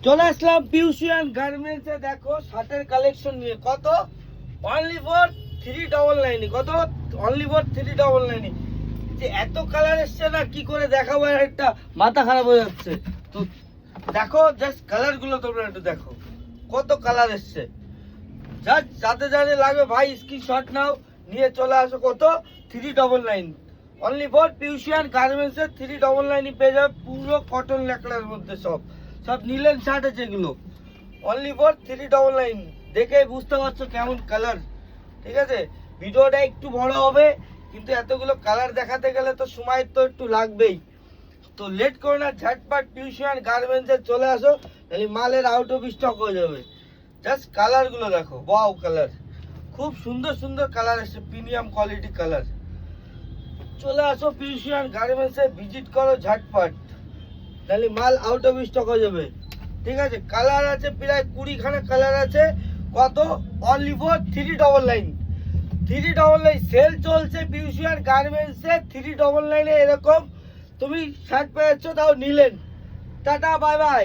চলে আসলাম পিউশিয়ান গার্মেন্টসে। দেখো শার্টের কালেকশন নিয়ে। কত? Only for 399। কত? Only for 399। যে এত কালার এসছে না, কি করে দেখাবো, একটা মাথা খারাপ হয়ে যাচ্ছে। তো দেখো জাস্ট কালার গুলো তোমরা একটু দেখো, কত কালার এসছে। যাতে যাতে লাগবে ভাই স্ক্রিনশট নাও, নিয়ে চলে আসো। কত? 399। অনলি ফর পিউশিয়ান গার্মেন্টস এর 399 পেয়ে যাবে। পুরো কটন লেকলার মধ্যে সব নীলেন শার্ট আছে এগুলো। Only for 399। দেখে বুঝতে পারছো কেমন কালার। ঠিক আছে, ভিডিওটা একটু বড় হবে, কিন্তু এতগুলো কালার দেখাতে গেলে তো সময় তো একটু লাগবেই। তো লেট করো না, ঝটপট পিউশিয়ান গার্মেন্টস এ চলে আসো, তাহলে মালের আউট অফ স্টক হয়ে যাবে। জাস্ট কালার গুলো দেখো, ওয়াও কালার, খুব সুন্দর সুন্দর কালার এসছে, প্রিমিয়াম কোয়ালিটি কালার। চলে আসো পিউশিয়ান গার্মেন্টস এ, ভিজিট করো ঝটপট, তাহলে মাল আউট অফ স্টক হয়ে যাবে। ঠিক আছে, কালার আছে প্রায় 20 খানা কালার আছে। কত? Only for 399। 399 সেল চলছে পিউশিয়ান গার্মেন্টস এ। 399 এ এরকম তুমি শার্ট পেয়েছো, তাও নিলেন। Tata, bye bye.